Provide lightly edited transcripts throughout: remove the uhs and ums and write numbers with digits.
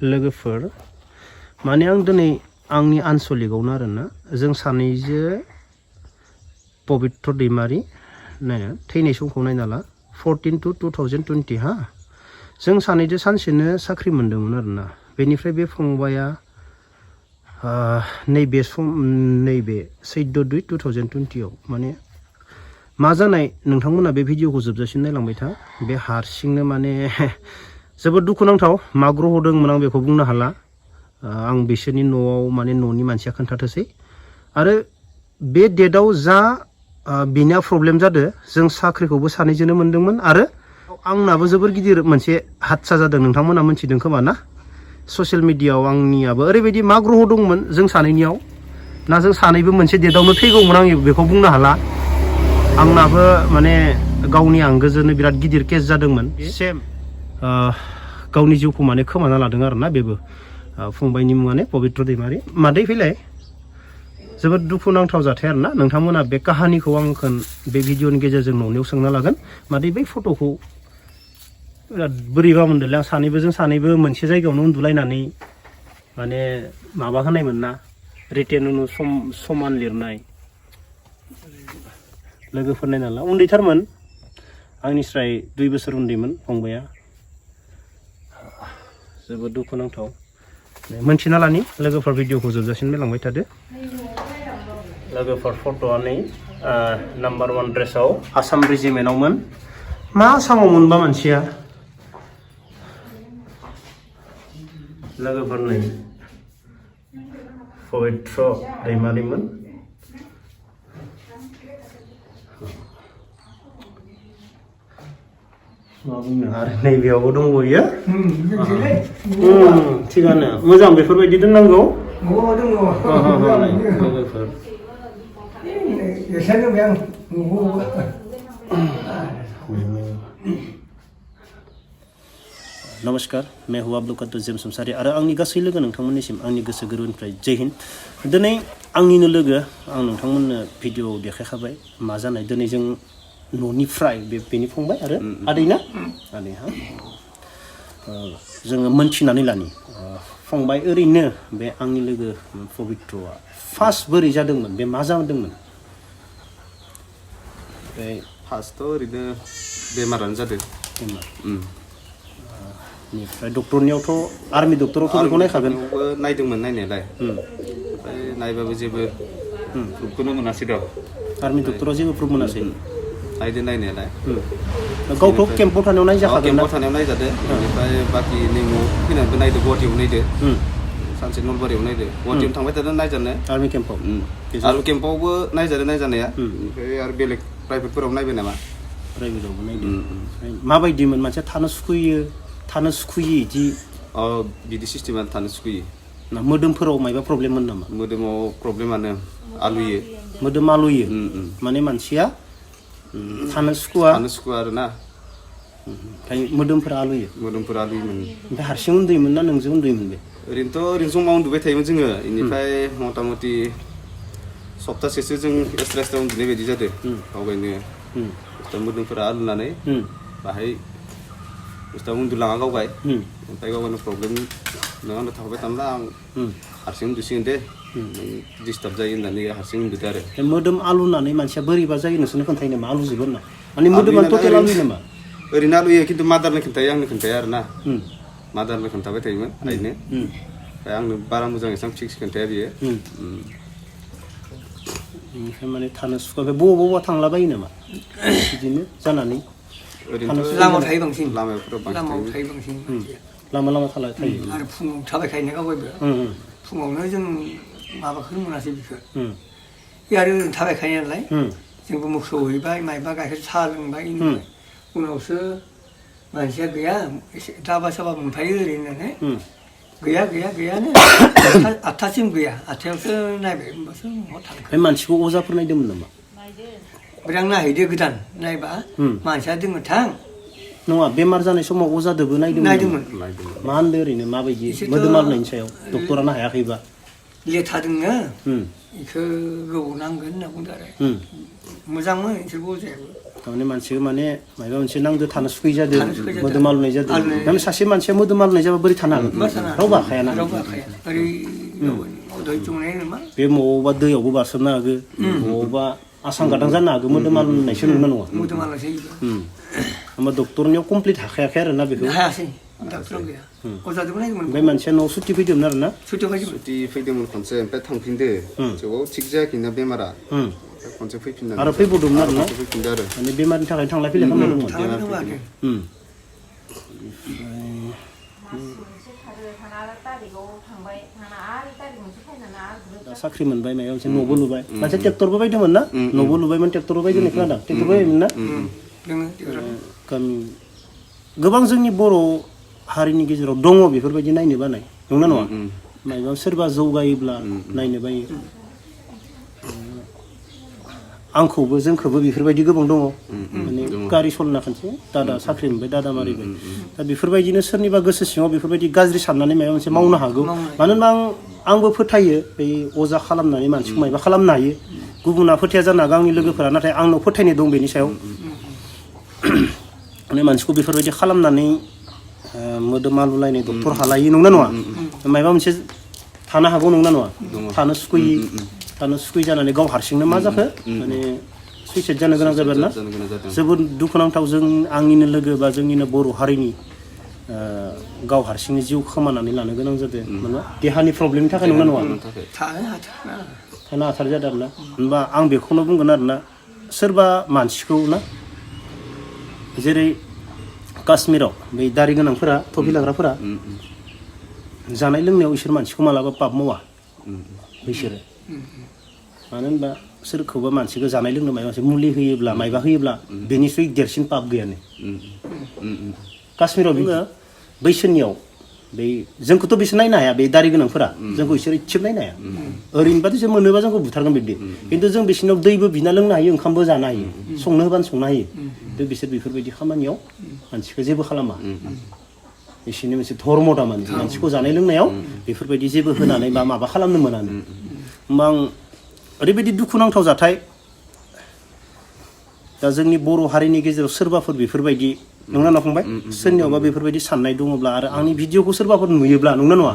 लोगोफोर माने आं दिनै आंनि आनसलिकआवनो आरोना जों सानैजों पबित्र दैमारि नायना थैनाय समखौ नायना ला 14/2/2020 हा जों सानैजों सानसेनो साख्रि मोनदोंमोन आरोना बेनिफ्राय बे फंबाया नैबे 14/2/2020 आव माने मा जानाय नोंथांमोना बे भिडिअखौ जोबजासिम नायलांबाय था बे हारसिंनो माने जोबोद दुखुनांथाव मा ग्रह दंमोन आं बेखौ बुंनो हाला आं बिसोरनि न'आव माने न'नि मानसिया खोन्थाथोसै आरो बे डेटआव जा बिना प्रब्लेम जादों जों साख्रिखौबो सानैजोंनो मोनदोंमोन आरो आंनाबो जोबोर गिदिर मोनसे हादसा जादों नोंथांमोना मोनथिदों खोमा ना ससियेल मिडियाआव आंनियाबो ओरैबायदि मा ग्रह दंमोन जों सानैनियाव ना जों सानैबो मोनसे डेटआवनो थैगौमोन आं बेखौ बुंनो हाला आंनाबो माने गावनि आंगोजोंनो बिराद गिदिर केस जादोंमोन सेम गावनि जिउखौ माने खोमाना लादों आरोना बेबो फंबायनि मुङानो पबित्र दैमारि मादै फैलाय जोबोद दुखुनांथाव जाथाय आरोना नोंथांमोना बे काहानिखौ आंखौ बे भिडिअनि गेजेरजों न'नियाव सोंना लागोन मादै बै फट'खौ बिराद बोरैबा मोनदोंलै आं जों सानैबो मोनसे जायगायावनो उन्दुलायनानै माने माबा होनायमोन ना रिटेन समान लिरनाय लोगोफोर नायनाला उन्दैथारमोन आंनिस्राय 2 बोसोर उन्दैमोन फंबाया जोबोद दुखुनांथाव मोनथिना लानि लोगोफोर भिडिअखौ जोबजासिम नायलांबाय थादो लोगोफोर फट'आ नै नाम्बार 1 ड्रेसआव आसाम रेजिमेन्टआवमोन मा आसामाव मोनबा मानसिया लोगोफोर नै पबित्र दैमारिमोन मा बुंनो आरो नैबेयावबो दंबयो थिगानो मोजां बेफोरबायदि दोननांगौ लोगोफोर नमस्कार मैं हूँ आब्लुकात जेम समसारि आरो आंनि गासै लोगो नोंथांमोननिसिम आंनि गोसो गोरबोनिफ्राय जय हिन्द दिनै आंनिनो लोगो आं नोंथांमोननो भिडिअ देखायखाबाय मा जानाय दिनै जों न'निफ्राय बेनि फंबाय आरो आदै ना आदै हा जोङो मोनथिनानै लानि फंबाय ओरैनो बे आंनि लोगो पबित्रआ फार्स्ट बोरै जादोंमोन बे मा जादोंमोन फार्स्टआव ओरैनो बेमारानो जादों बेनिफ्राय डक्टरनियावथ' आर्मि डक्टरावथ' बेखौ नायखागोन नायदोंमोन नायनायालाय ओमफ्राय नायबाबो जेबो प्रुफखौनो मोनासै द' आर्मि डक्टरा जेबो प्रुफ मोनासै नायदों नायनायालाय गावथ' केम्पआव थानायाव नायजाखादों केम्पआव थानायाव नायजादों बेनिफ्राय बाखि नों फैनानैबो नायदों गुवाहाटियाव नायदों सानसे नलबारियाव नायदों गुवाहाटियाव थांबाय थादों नायजानो आर्मि केम्पआव आर्मि केम्पआवबो नायजादों नायजानाया ओमफ्राय आरो बेलेग प्राइभेटफोराव नायबाय नामा प्राइभेटआवबो नायदों माबायदिमोन मानसिया थानो सुखुयो बिदि बिदि सिस्टेमा थानो सुखुयो ना मोदोमफोराव मायबा प्रब्लेममोन नामा मोदोमाव प्रब्लेमानो आलुयो मोदोम आलुयो माने मानसिया थानो सुखुवा आरो ना ओमफ्राय मोदोमफोरा आलुयोमोन ओमफ्राय हारसिं उन्दुयोमोन ना नोंजों उन्दुयोमोन बे ओरैनो जमा उन्दुबाय थायोमोन जोङो बेनिफ्राय मथा मथि सप्तासेसो जों एक्सट्रा उन्दुनाय बायदि जादों गावगायनो मोदोमफोरा आलुनानै बाहाय बुस्थुआ उन्दुलाङा गावगाय ओमफ्राय गावगायनो प्रब्लेम नों आंनो थाबाय थानोब्ला आं हारसिं उन्दुसिगोन दे डिस्टार्ब जायो होननानै हारसिं उन्दुदो आरो मोदोम आलुनानै मानसिया बोरैबा जायो नोंसोरनो खोन्थायो नामा आलुजोबो होनना माने मोदोमा टटेल आलुयो नामा ओरैनो आलुयो खिन्थु मादारनो खोन्थायो आंनो खोन्थाया आरो ना मादारनो खोन्थाबाय थायोमोन आइनो ओमफ्राय आंनो बारा मोजां एसेबां फिक्स खोन्थाया बियो बेनिफ्राय माने थानो सुखुवा बे बबा थांलाबायो नामा बिदिनो जानानै लामायाव थायो बांसिन लामा थायो आरो फुङाव थाबायखायो गावबायबो फुङावनो जों माबाखौनो मोनासै बेखौ आरो थाबायखायो नालाय जोंबो मोसौ हैबाय मायबा गाइखेर साहा लोंबाय उनावसो मानसिया गैया एसे दाबा साबा मोनफायो ओरै होननानै गैयानो 8थासिम गैया 8थायावसो नायबाय होमबासो न'आव थांबाय बे मानसिखौ अजाफोर नायदोंमोन नामा ओमफ्राय आं नायहैदो गोदान नायबा मानसिया दोङो थां नङा बेमार जानाय समाव अजादोबो नायदोंमोन नायदोंमोन मा होनदों ओरैनो माबायदि मोदोम आलुनायनि सायाव डक्टरानो हायाखैबा लेथादोंनो बेखौ गोबाव नांगोन होनना बुंदों आरो मोजांमोन बिसोर बजायाबो थारमाने मानसिखौ माने माबा मोनसे नांदो थानो सुखै जादों मोदोम आलुनाय जादों थारमाने सासे मानसिया मोदोम आलुनाय जाबा बोरै थानो हागोन रावबो हाखायाना ओरै दहाय जंनाय नामा बे मबावबा दैयावबो बारसोमनो हागौ मबावबा आसां गादां जानो हागौ मोदोम आलुनायसो नंगौ नङा मोदोम आलुनायसो होमबा डक्टरनियाव कमप्लिट हाखायाखै आरो ना बेखौ हायासै डाक्टराव गैया अजाजोंबो नायदोंमोन ओमफ्राय मानसिया न'आव सुथि फैदोंमोन आरो ना सुथि फैदोंमोन खनसे ओमफ्राय थांफिनदो थेवबाव थिग जायाखैना बेमारा खनसे फैफिननानै आरो फैबावदोंमोन आरो ना फैफिनदो आरो माने बेमारनि थाखाय थांलाय फैलाय खालामदोंमोन दा साख्रि मोनबाय माबा मोनसे न'बो लुबाय मानसिया ट्रेक्टरबो बायदोंमोन ना न'बो लुबायमोन ट्रेक्टरबो बायदों खोनादों ट्रेक्टर बायमोन ना गामि गोबां जोंनि बर' हारिनि गेजेराव दङ बेफोरबायदि नायनो बानाय नंना नङा मायबा सोरबा जौगायोब्ला नायनो बायो आंखौबो जोंखौबो बेफोरबायदि गोबां दङ माने गारि सलायना खनसे दादा साख्रि मोनबाय दादा मारिबाय दा बेफोरबायदिनो सोरनिबा गोसो सिङाव बेफोरबायदि गाज्रि साननानै माबा मोनसे मावनो हागौ मानो होनबा आंबो फोथायो बै अजा खालामनानै मानसिखौ मायबा खालामनो हायो गुबुना फोथाया जानो हागौ आंनि लोगोफोरा नाथाय आंनाव फोथायनाय दं बेनि सायाव माने मानसिखौ बेफोरबायदि खालामनानै मोदोम आलुलायनाय डक्टर हालायो नंना नङा मायबा मोनसे थानो हागौ नंना नङा थानो सुखुयै जानानै गाव हारसिंनो मा जाखो माने सुइसाइड जानो गोनां जाबाय आरोना जोबोद दुखुनांथाव जों आंनिनो लोगो बा जोंनिनो बर' हारिनि गाव हारसिंनो जिउ खोमानानै लानो गोनां जादों माने देहानि प्रब्लेमनि थाखाय नंना नङा थानो हाथार जादों आरोना होनबा आं बेखौनो बुंगोन आरोना सोरबा मानसिखौ ना जेरै काश्मीराव बै दारि गोनांफोरा थफि लाग्राफोरा जानाय लोंनायाव इसोर मानसिखौ मालाबा पाप मावा बिसोरो मानो होनबा सोरखौबा मानसिखौ जानाय लोंनो माबा मोनसे मुलि होयोब्ला मायबा होयोब्ला बेनिख्रुइ देरसिन पाप गैयानो काश्मीराव बुङो बैसोरनियाव बै जोंखौथ' बिसोर नायनो हाया बे दारि गोनांफोरा जोंखौ इसोर इसेबो नायनो हाया ओरैनोबाथ' जों मोनोबा जोंखौ बुथारगोन बिदि खिन्थु जों बिसोरनाव दैबो बिना लोंनो हायो ओंखामबो जानो हायो संनो होबानो संनो हायो खिन्थु बिसोर बेफोरबायदि खामानियाव मानसिखौ जेबो खालामा बिसोरनि मोनसे धर्म थारमाने मानसिखौ जानाय लोंनायाव बेफोरबायदि जेबो होनानै बा माबा खालामनो मोनानो होमबा आं ओरैबायदि दुखुनांथाव जाथाय दा जोंनि बर' हारिनि गेजेराव सोरबाफोर बेफोरबायदि नंना नङा फंबाय सोरनियावबा बेफोरबायदि साननाय दङब्ला आरो आंनि भिडिअखौ सोरबाफोर नुयोब्ला नंना नङा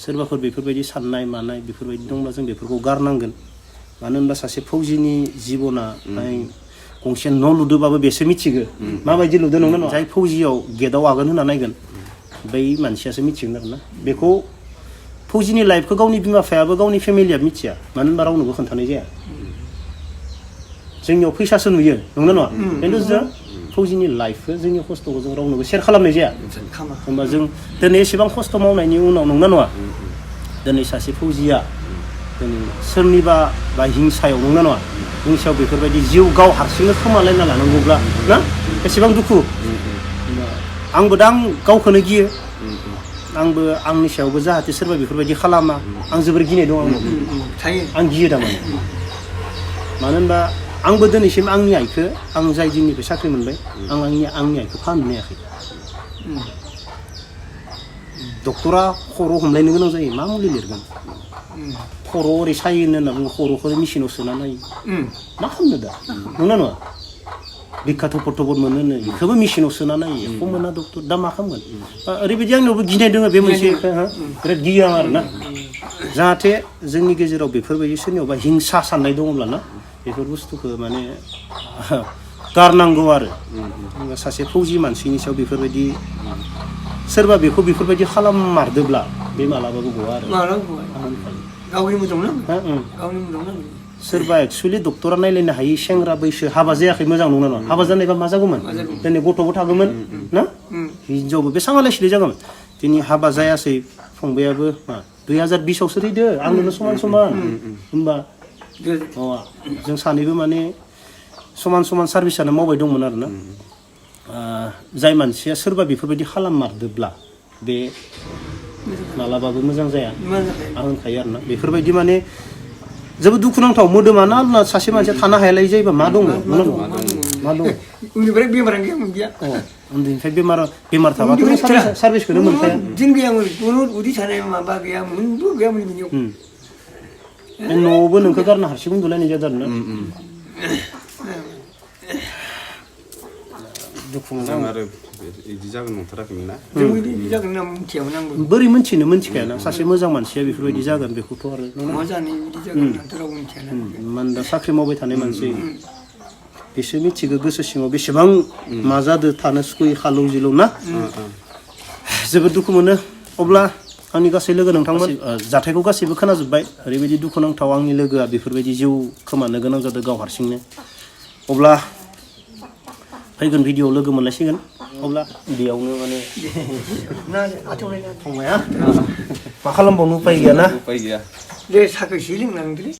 सोरबाफोर बेफोरबायदि साननाय मानाय बेफोरबायदि दंब्ला जों बेफोरखौ गारनांगोन मानो होनबा सासे फौजिनि जिबना गंसे न' लुदोंबाबो बेसो मिथिगो माबायदि लुदों नंना नङा जाय फौजियाव गेटआव आगान होना नायगोन बै मानसियासो मिथिगोन आरोना बेखौ फौजिनि लाइफखौ गावनि बिमा बिफायाबो गावनि फेमिलिया मिथिया मानो होनबा रावनोबो खोन्थानाय जाया जोंनियाव फैसासो नुयो नंना नङा खिन्थु जों फौजिनि लाइफखौ जोंनि खस्थ'खौ जों रावनोबो शेयार खालामनाय जाया होमबा जों दिनै एसेबां खस्थ' मावनायनि उनाव नंना नङा दिनै सासे फौजिया दिनै सोरनिबा बा हिंसायाव नंना नङा हिंसायाव बेफोरबायदि जिउ गाव हारसिंनो खोमालायना लानांगौब्ला ना एसेबां दुखु आंबो दा आं गावखौनो गियो आंबो आंनि सायावबो जाहाथे सोरबा बेफोरबायदि खालामा आं जोबोर गिनाय दं आं गियो थारमाने मानो होनबा आंबो दिनैसिम आंनि आइखौ आं जाय दिननिफ्राय साख्रि मोनबाय आं आंनि आइखौ फाहामनो हायाखै डक्टरा खर' हमलायनो गोनां जायो मा मुलि लिरगोन खर' ओरै सायो होनना बुङो खर'खौ मेसिनाव सोना नायो मा खालामनो दा नंना नङा बिखा थपर थपर मोनो बेखौबो मेसिनाव सोना नायो एख' मोना डक्टर दा मा खालामगोन ओरैबायदि आंनियावबो गिनाय दङ बे मोनसे बिराद गियो आं आरोना जाहाथे जोंनि गेजेराव बेफोरबायदि सोरनियावबा हिंसा साननाय दङब्ला ना बेफोर बुस्थुखौ माने गारनांगौ आरो सासे फौजि मानसिनि सायाव बेफोरबायदि सोरबा बेखौ बेफोरबायदि खालाममारदोब्ला बे मालाबाबो गवा आरो गावनि मोजां सोरबा एक्सुवेलि डक्टरा नायलायनो हायि सेंग्रा बैसो हाबा जायाखै मोजां नंना नङा हाबा जानायबा मा जागौमोन दिनै गथ'बो थागौमोन ना हिनजावबो बेसेबां सिलै जागौमोन दिनै हाबा जायासै फंबायाबो मा 2020आवसो थैदो आंनोनो समान समान होमबा जों सानैबो माने समान समान सार्भिसानो मावबाय दंमोन आरोना जाय मानसिया सोरबा बेफोरबायदि खालाममारदोब्ला बे मालाबाबो मोजां जाया आं होनखायो आरोना बेफोरबायदि माने जोबोद दुखुनांथाव मोदोमाना आलना सासे मानसिया थानो हायालाय जायोबा मा दङ मा दङ उन्दैनिफ्राय बेमारानो गैया उन्दैनिफ्राय बेमार थाबाथ' सार्भिसखौनो मोनखाया दिन गैयामोन खुनु उदै सानाय माबा गैयामोनबो गैयामोन बिनियाव न'आवबो नोंखौ गारना हारसिं उन्दुलायनाय जादों आरोना दुखु मोनो जों आरो बिदि जागोन नंथाराखैमोन ना जों बिदि जागोन होनना मिथियामोन आंबो बोरै मिथिखायाना सासे मोजां मानसिया बेफोरबायदि जागोन बेखौथ' आरो मा जानो बिदि जागोन होननाथ' रावबो मिथियाना माने दा साख्रि मावबाय थानाय मानसि बिसोर मिथिगौ गोसो सिङाव बेसेबां मा जादो थानो सुखुयै खालौ जिलौ ना जोबोद दुखु मोनो अब्ला आंनि गासै लोगो नोंथांमोन जाथायखौ गासैबो खोनाजोब्बाय ओरैबायदि दुखुनांथाव आंनि लोगोआ बेफोरबायदि जिउ खोमानो गोनां जादों गाव हारसिंनो अब्ला फैगोन भिडिअआव लोगो मोनलायसिगोन अब्ला बेयावनो माने फंबाया मा खालामबावनो उपाय गैयाना उपाय गैया दे साखो एसे लोंलांदोलै